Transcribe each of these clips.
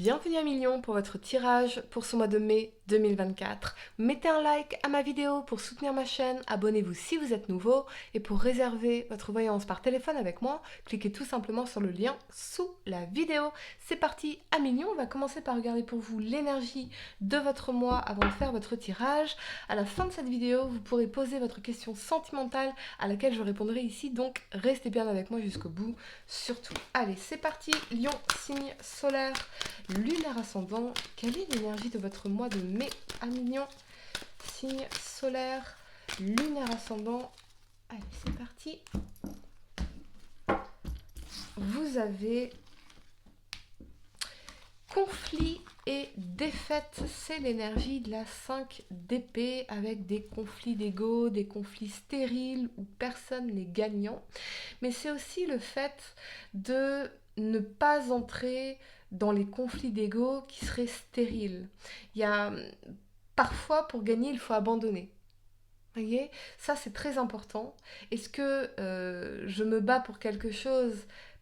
Bienvenue à Million pour votre tirage pour ce mois de mai 2024. Mettez un like à ma vidéo pour soutenir ma chaîne, abonnez-vous si vous êtes nouveau et pour réserver votre voyance par téléphone avec moi, cliquez tout simplement sur le lien sous la vidéo. C'est parti à Million, on va commencer par regarder pour vous l'énergie de votre mois avant de faire votre tirage. À la fin de cette vidéo, vous pourrez poser votre question sentimentale à laquelle je répondrai ici, donc restez bien avec moi jusqu'au bout surtout. Allez, c'est parti, Lion, signe solaire. Lunaire ascendant, quelle est l'énergie de votre mois de mai à Million? Signe solaire, lunaire ascendant. Allez, c'est parti. Vous avez conflit et défaite. C'est l'énergie de la 5 d'épée avec des conflits d'ego, des conflits stériles où personne n'est gagnant. Mais c'est aussi le fait de ne pas entrer dans les conflits d'ego qui seraient stériles. Il y a parfois pour gagner, il faut abandonner. Vous voyez, ça c'est très important. Est-ce que je me bats pour quelque chose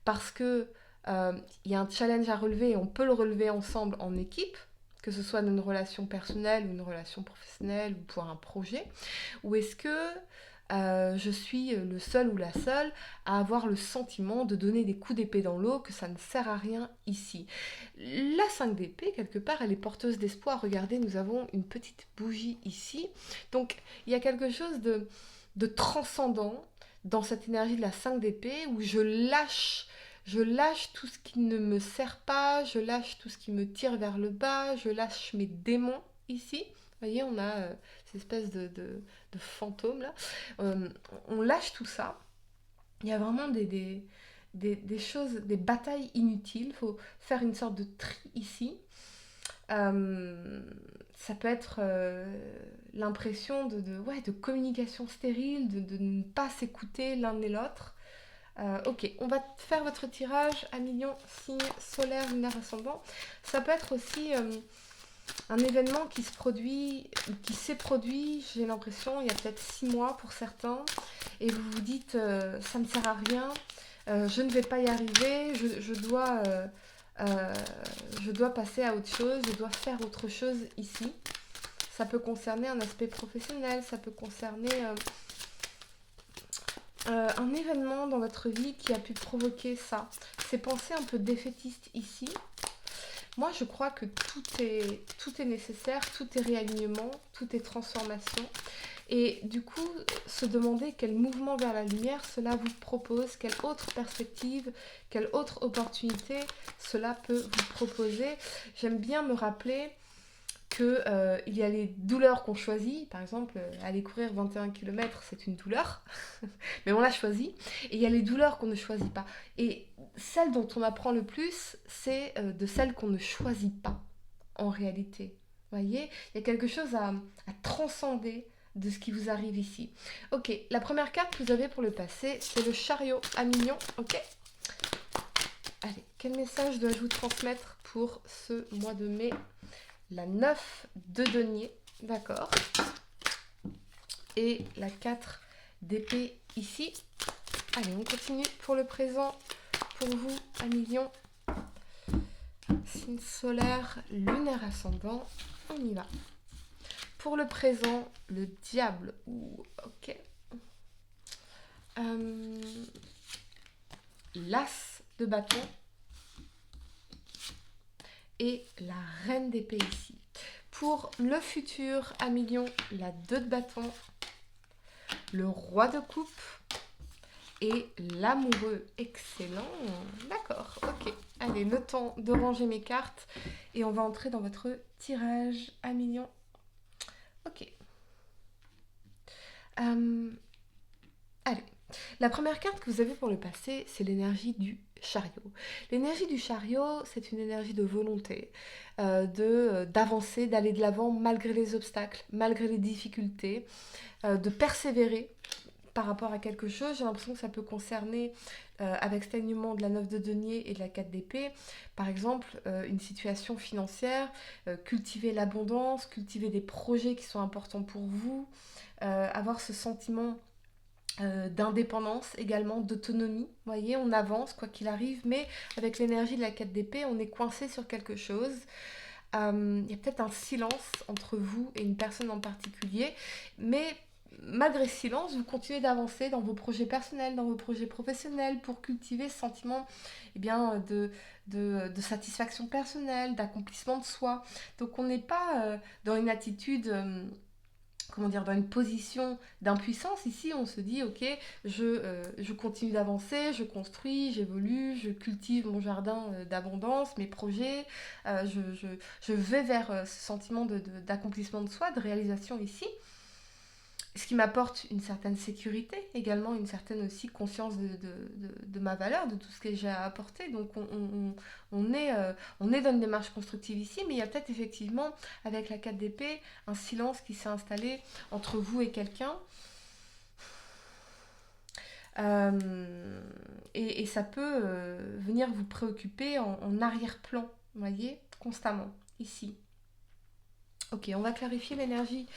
parce que il y a un challenge à relever et on peut le relever ensemble en équipe, que ce soit dans une relation personnelle ou une relation professionnelle ou pour un projet, ou est-ce que je suis le seul ou la seule à avoir le sentiment de donner des coups d'épée dans l'eau, que ça ne sert à rien ici. La 5 d'épée, quelque part, elle est porteuse d'espoir. Regardez, nous avons une petite bougie ici. Donc, il y a quelque chose de transcendant dans cette énergie de la 5 d'épée où je lâche tout ce qui ne me sert pas, je lâche tout ce qui me tire vers le bas, je lâche mes démons ici. Vous voyez, on a cette espèce de fantôme là. On lâche tout ça. Il y a vraiment des choses, des batailles inutiles. Il faut faire une sorte de tri ici. Ça peut être l'impression ouais, de communication stérile, de ne pas s'écouter l'un et l'autre. Ok, on va faire votre tirage à Million, signe solaire, lunaire ascendant. Ça peut être aussi un événement qui se produit, qui s'est produit, j'ai l'impression, il y a peut-être 6 mois pour certains, et vous vous dites ça ne sert à rien, je ne vais pas y arriver, je dois passer à autre chose, je dois faire autre chose ici. Ça peut concerner un aspect professionnel, ça peut concerner un événement dans votre vie qui a pu provoquer ça. Ces pensées un peu défaitistes ici. Moi, je crois que tout est nécessaire, tout est réalignement, tout est transformation. Et du coup, se demander quel mouvement vers la lumière cela vous propose, quelle autre perspective, quelle autre opportunité cela peut vous proposer. J'aime bien me rappeler qu'il y a les douleurs qu'on choisit. Par exemple, aller courir 21 km, c'est une douleur, mais on l'a choisi. Et il y a les douleurs qu'on ne choisit pas. Et celle dont on apprend le plus, c'est de celles qu'on ne choisit pas, en réalité. Vous voyez, il y a quelque chose à transcender de ce qui vous arrive ici. Ok, la première carte que vous avez pour le passé, c'est le chariot à Million. Ok. Allez, quel message dois-je vous transmettre pour ce mois de mai? La 9 de denier, d'accord. Et la 4 d'épée ici. Allez, on continue pour le présent. Pour vous, à Million. Signe solaire, lunaire ascendant. On y va. Pour le présent, le diable. Ouh, ok. L'as de bâton. Et la reine d'épée ici. Pour le futur, à Million, la 2 de bâton. Le roi de coupe. Et l'amoureux. Excellent. D'accord, ok. Allez, le temps de ranger mes cartes. Et on va entrer dans votre tirage à Million. Ok. Allez. La première carte que vous avez pour le passé, c'est l'énergie du chariot. L'énergie du chariot, c'est une énergie de volonté, d'avancer, d'aller de l'avant malgré les obstacles, malgré les difficultés, de persévérer par rapport à quelque chose. J'ai l'impression que ça peut concerner, avec cet alignement de la 9 de denier et de la 4 d'épée, par exemple, une situation financière, cultiver l'abondance, cultiver des projets qui sont importants pour vous, avoir ce sentiment d'indépendance également, d'autonomie. Vous voyez, on avance quoi qu'il arrive, mais avec l'énergie de la 4 d'épée, on est coincé sur quelque chose. Il y a peut-être un silence entre vous et une personne en particulier, mais malgré ce silence, vous continuez d'avancer dans vos projets personnels, dans vos projets professionnels pour cultiver ce sentiment eh bien, de satisfaction personnelle, d'accomplissement de soi. Donc on n'est pas dans une attitude comment dire, dans une position d'impuissance. Ici, on se dit, ok, je continue d'avancer, je construis, j'évolue, je cultive mon jardin d'abondance, mes projets, je vais vers ce sentiment d'accomplissement de soi, de réalisation ici. Ce qui m'apporte une certaine sécurité, également une certaine aussi conscience de ma valeur, de tout ce que j'ai à apporter. Donc on est dans une démarche constructive ici, mais il y a peut-être effectivement, avec la 4 d'épée, un silence qui s'est installé entre vous et quelqu'un. Et ça peut venir vous préoccuper en arrière-plan, vous voyez, constamment, ici. Ok, on va clarifier l'énergie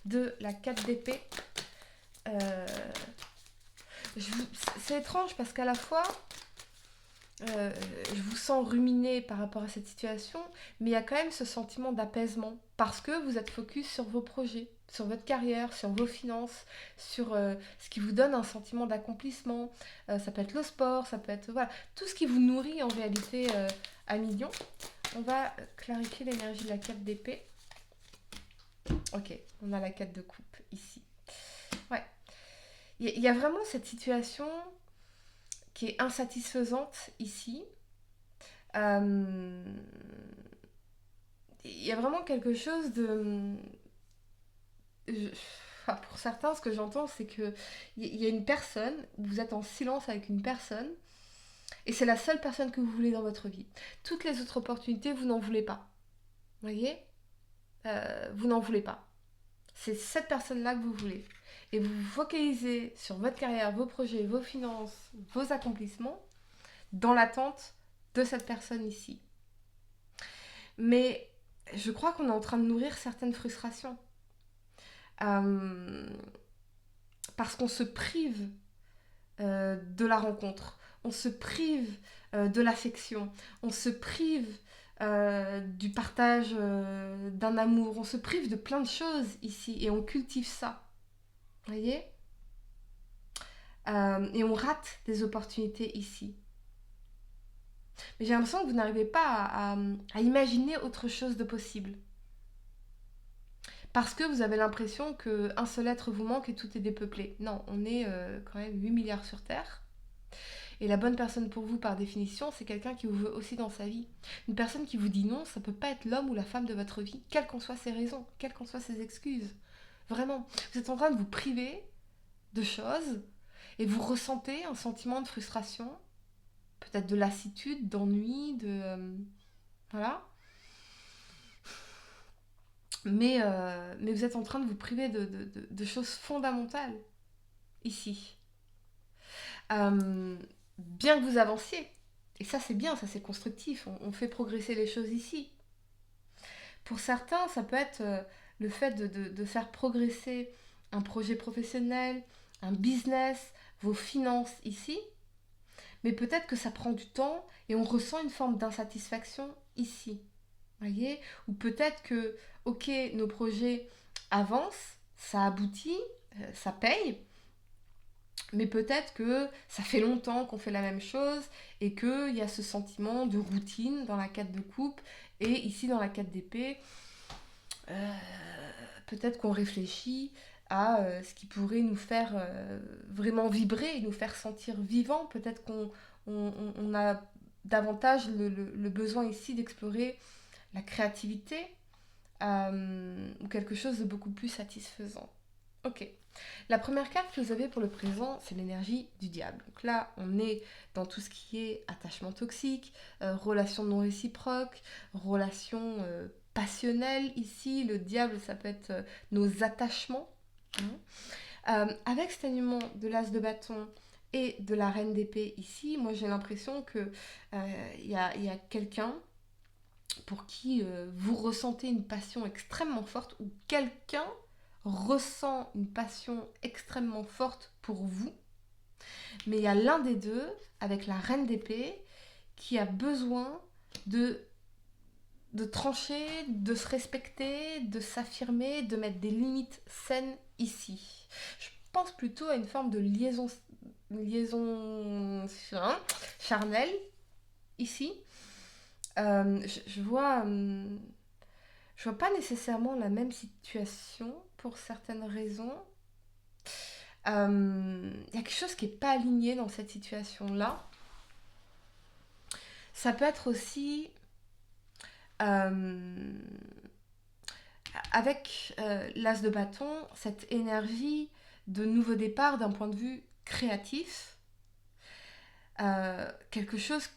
de la 4 d'épée. Euh, c'est étrange parce qu'à la fois, je vous sens ruminer par rapport à cette situation, mais il y a quand même ce sentiment d'apaisement parce que vous êtes focus sur vos projets, sur votre carrière, sur vos finances, sur ce qui vous donne un sentiment d'accomplissement. Ça peut être le sport, ça peut être voilà, tout ce qui vous nourrit en réalité à millions. On va clarifier l'énergie de la 4 d'épée. Ok, on a la 4 de coupe ici. Ouais. Il y a vraiment cette situation qui est insatisfaisante ici. Il y a vraiment quelque chose de... pour certains, ce que j'entends, c'est qu'il y a une personne, vous êtes en silence avec une personne, et c'est la seule personne que vous voulez dans votre vie. Toutes les autres opportunités, vous n'en voulez pas. Vous voyez vous n'en voulez pas. C'est cette personne-là que vous voulez. Et vous vous focalisez sur votre carrière, vos projets, vos finances, vos accomplissements, dans l'attente de cette personne ici. Mais je crois qu'on est en train de nourrir certaines frustrations. Parce qu'on se prive de la rencontre. On se prive de l'affection. On se prive du partage d'un amour. On se prive de plein de choses ici et on cultive ça. Vous voyez et on rate des opportunités ici. Mais j'ai l'impression que vous n'arrivez pas à imaginer autre chose de possible. Parce que vous avez l'impression qu'un seul être vous manque et tout est dépeuplé. Non, on est quand même 8 milliards sur Terre. Et la bonne personne pour vous, par définition, c'est quelqu'un qui vous veut aussi dans sa vie. Une personne qui vous dit non, ça peut pas être l'homme ou la femme de votre vie, quelles qu'en soient ses raisons, quelles qu'en soient ses excuses. Vraiment, vous êtes en train de vous priver de choses et vous ressentez un sentiment de frustration, peut-être de lassitude, d'ennui, voilà. Mais vous êtes en train de vous priver de choses fondamentales ici. Bien que vous avanciez, et ça c'est bien, ça c'est constructif, on fait progresser les choses ici. Pour certains, ça peut être le fait de faire progresser un projet professionnel, un business, vos finances ici, mais peut-être que ça prend du temps et on ressent une forme d'insatisfaction ici. Voyez. Ou peut-être que, ok, nos projets avancent, ça aboutit, ça paye, mais peut-être que ça fait longtemps qu'on fait la même chose et qu'il y a ce sentiment de routine dans la 4 de coupe et ici dans la 4 d'épée, peut-être qu'on réfléchit à ce qui pourrait nous faire vraiment vibrer et nous faire sentir vivants. Peut-être qu'on a davantage le besoin ici d'explorer la créativité ou quelque chose de beaucoup plus satisfaisant. Ok. La première carte que vous avez pour le présent, c'est l'énergie du diable. Donc là, on est dans tout ce qui est attachement toxique, relation non réciproque, relation passionnelle ici. Le diable, ça peut être nos attachements. Avec cet alignement de l'as de bâton et de la reine d'épée ici, moi j'ai l'impression que y a quelqu'un pour qui vous ressentez une passion extrêmement forte ou quelqu'un ressent une passion extrêmement forte pour vous, mais il y a l'un des deux, avec la reine d'épée, qui a besoin de trancher, de se respecter, de s'affirmer, de mettre des limites saines ici. Je pense plutôt à une forme de liaison charnelle ici. Je vois pas nécessairement la même situation pour certaines raisons. Il y a quelque chose qui n'est pas aligné dans cette situation-là. Ça peut être aussi avec l'as de bâton, cette énergie de nouveau départ d'un point de vue créatif, quelque chose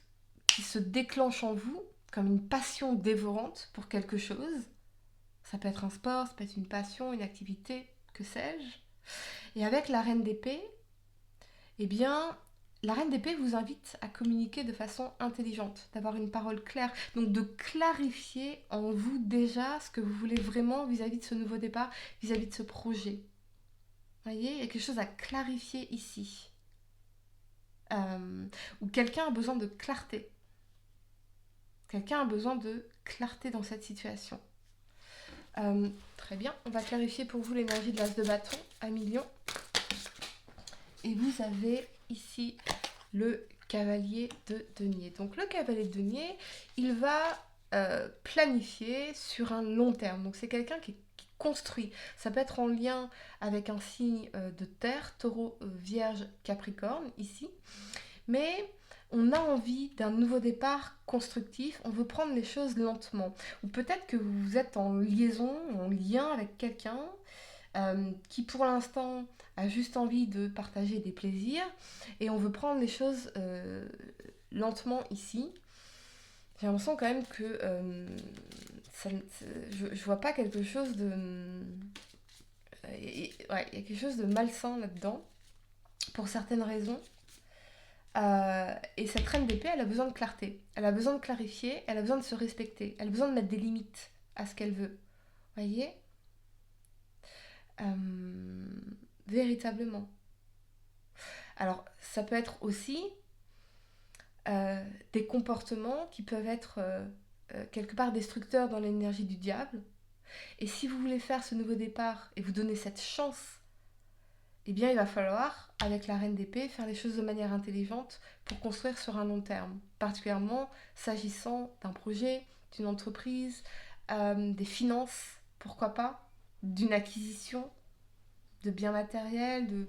qui se déclenche en vous comme une passion dévorante pour quelque chose. Ça peut être un sport, ça peut être une passion, une activité, que sais-je. Et avec la reine d'épée, eh bien, la reine d'épée vous invite à communiquer de façon intelligente, d'avoir une parole claire, donc de clarifier en vous déjà ce que vous voulez vraiment vis-à-vis de ce nouveau départ, vis-à-vis de ce projet. Vous voyez, il y a quelque chose à clarifier ici. Ou quelqu'un a besoin de clarté. Quelqu'un a besoin de clarté dans cette situation. Très bien, on va clarifier pour vous l'énergie de l'as de bâton à million. Et vous avez ici le cavalier de denier. Donc le cavalier de denier, il va planifier sur un long terme. Donc c'est quelqu'un qui construit. Ça peut être en lien avec un signe de terre, taureau, vierge, capricorne, ici. Mais on a envie d'un nouveau départ constructif, on veut prendre les choses lentement. Ou peut-être que vous êtes en liaison, en lien avec quelqu'un qui pour l'instant a juste envie de partager des plaisirs et on veut prendre les choses lentement ici. J'ai l'impression quand même que je vois pas quelque chose de... il y a quelque chose de malsain là-dedans, pour certaines raisons. Et cette reine d'épée, elle a besoin de clarté. Elle a besoin de clarifier, elle a besoin de se respecter. Elle a besoin de mettre des limites à ce qu'elle veut. Voyez ? Véritablement. Alors, ça peut être aussi des comportements qui peuvent être quelque part destructeurs dans l'énergie du diable. Et si vous voulez faire ce nouveau départ et vous donner cette chance, eh bien il va falloir, avec la reine d'épée, faire les choses de manière intelligente pour construire sur un long terme. Particulièrement s'agissant d'un projet, d'une entreprise, des finances, pourquoi pas, d'une acquisition, de biens matériels, de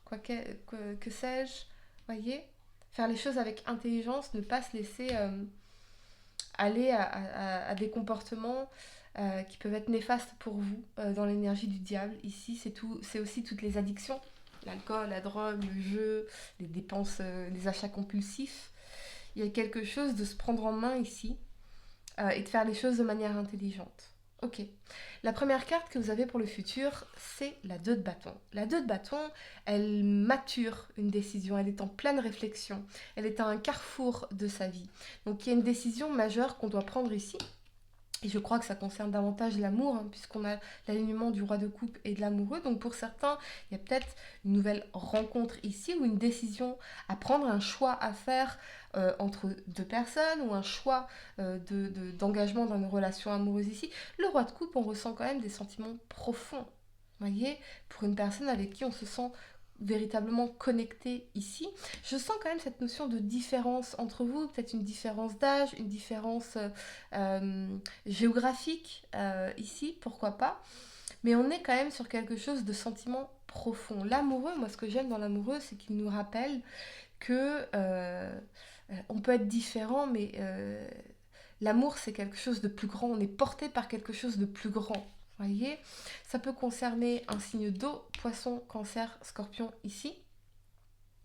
quoi que sais-je, voyez, faire les choses avec intelligence, ne pas se laisser aller à des comportements qui peuvent être néfastes pour vous dans l'énergie du diable. Ici, c'est aussi toutes les addictions, l'alcool, la drogue, le jeu, les dépenses, les achats compulsifs. Il y a quelque chose de se prendre en main ici et de faire les choses de manière intelligente. Ok. La première carte que vous avez pour le futur, c'est la 2 de bâton. La 2 de bâton, elle mature une décision, elle est en pleine réflexion, elle est à un carrefour de sa vie. Donc il y a une décision majeure qu'on doit prendre ici. Et je crois que ça concerne davantage l'amour, hein, puisqu'on a l'alignement du roi de coupe et de l'amoureux. Donc pour certains, il y a peut-être une nouvelle rencontre ici ou une décision à prendre, un choix à faire entre deux personnes ou un choix d'engagement dans une relation amoureuse ici. Le roi de coupe, on ressent quand même des sentiments profonds. Vous voyez, pour une personne avec qui on se sent véritablement connecté ici. Je sens quand même cette notion de différence entre vous, peut-être une différence d'âge, une différence géographique ici, pourquoi pas. Mais on est quand même sur quelque chose de sentiment profond. L'amoureux, moi ce que j'aime dans l'amoureux, c'est qu'il nous rappelle que on peut être différent, mais l'amour c'est quelque chose de plus grand, on est porté par quelque chose de plus grand. Voyez, ça peut concerner un signe d'eau, poisson, cancer, scorpion ici.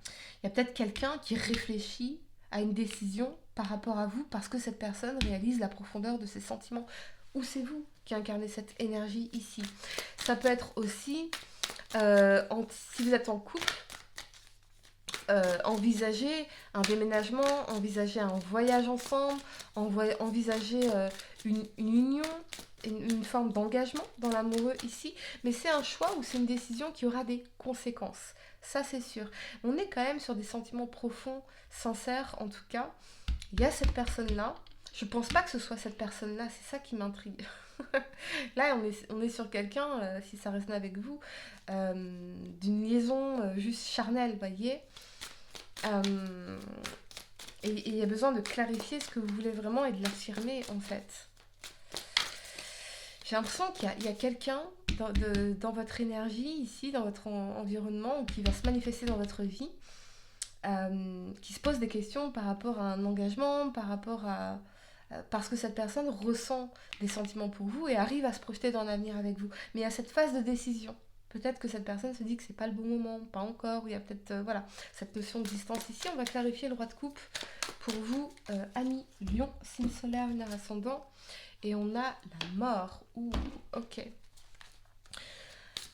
Il y a peut-être quelqu'un qui réfléchit à une décision par rapport à vous parce que cette personne réalise la profondeur de ses sentiments. Ou c'est vous qui incarnez cette énergie ici. Ça peut être aussi, si vous êtes en couple, envisager un déménagement, envisager un voyage ensemble, envisager une union une forme d'engagement dans l'amoureux ici, mais c'est un choix ou c'est une décision qui aura des conséquences. Ça, c'est sûr. On est quand même sur des sentiments profonds, sincères en tout cas. Il y a cette personne-là. Je pense pas que ce soit cette personne-là, c'est ça qui m'intrigue. Là, on est sur quelqu'un, si ça résonne avec vous, d'une liaison juste charnelle, vous voyez. Euh, et il y a besoin de clarifier ce que vous voulez vraiment et de l'affirmer, en fait. J'ai l'impression qu'il y a quelqu'un dans votre énergie, ici, dans votre environnement, ou qui va se manifester dans votre vie, qui se pose des questions par rapport à un engagement, par rapport à... parce que cette personne ressent des sentiments pour vous et arrive à se projeter dans l'avenir avec vous. Mais il y a cette phase de décision. Peut-être que cette personne se dit que c'est pas le bon moment, pas encore, ou il y a peut-être voilà, cette notion de distance ici. On va clarifier le roi de coupe pour vous, amis Lion, signe solaire, lunaire ascendant. Et on a la mort. Ouh, ok.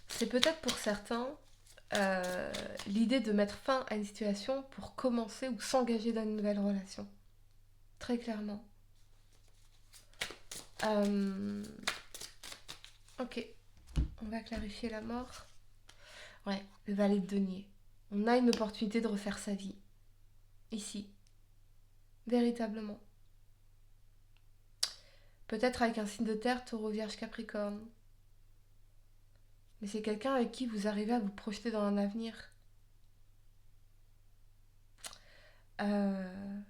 C'est peut-être pour certains l'idée de mettre fin à une situation pour commencer ou s'engager dans une nouvelle relation. Très clairement. Ok, on va clarifier la mort. Ouais, le valet de denier. On a une opportunité de refaire sa vie. Ici. Véritablement. Peut-être avec un signe de terre, taureau, vierge, capricorne. Mais c'est quelqu'un avec qui vous arrivez à vous projeter dans un avenir. Euh...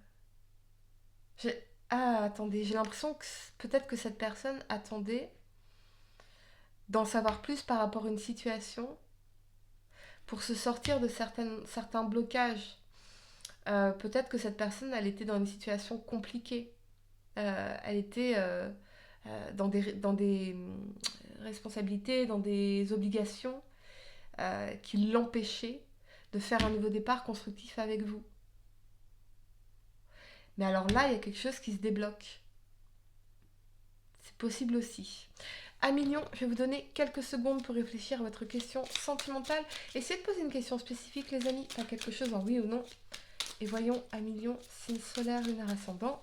Ah, attendez, j'ai l'impression que peut-être que cette personne attendait d'en savoir plus par rapport à une situation pour se sortir de certains blocages. Peut-être que cette personne, elle était dans une situation compliquée. Elle était dans des responsabilités, dans des obligations qui l'empêchaient de faire un nouveau départ constructif avec vous. Mais alors là, il y a quelque chose qui se débloque. C'est possible aussi. Amilion, je vais vous donner quelques secondes pour réfléchir à votre question sentimentale. Essayez de poser une question spécifique, les amis, pas quelque chose en oui ou non. Et voyons, Amilion, signe solaire, lunaire ascendant.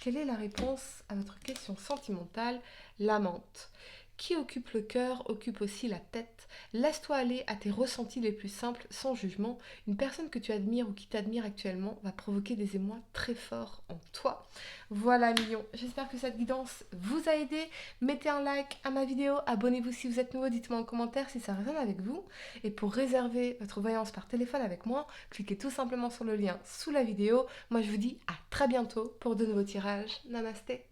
Quelle est la réponse à votre question sentimentale? L'amante. Qui occupe le cœur occupe aussi la tête. Laisse-toi aller à tes ressentis les plus simples, sans jugement. Une personne que tu admires ou qui t'admire actuellement va provoquer des émois très forts en toi. Voilà, millions. J'espère que cette guidance vous a aidé. Mettez un like à ma vidéo, abonnez-vous si vous êtes nouveau, dites-moi en commentaire si ça résonne avec vous. Et pour réserver votre voyance par téléphone avec moi, cliquez tout simplement sur le lien sous la vidéo. Moi, je vous dis à très bientôt pour de nouveaux tirages. Namasté.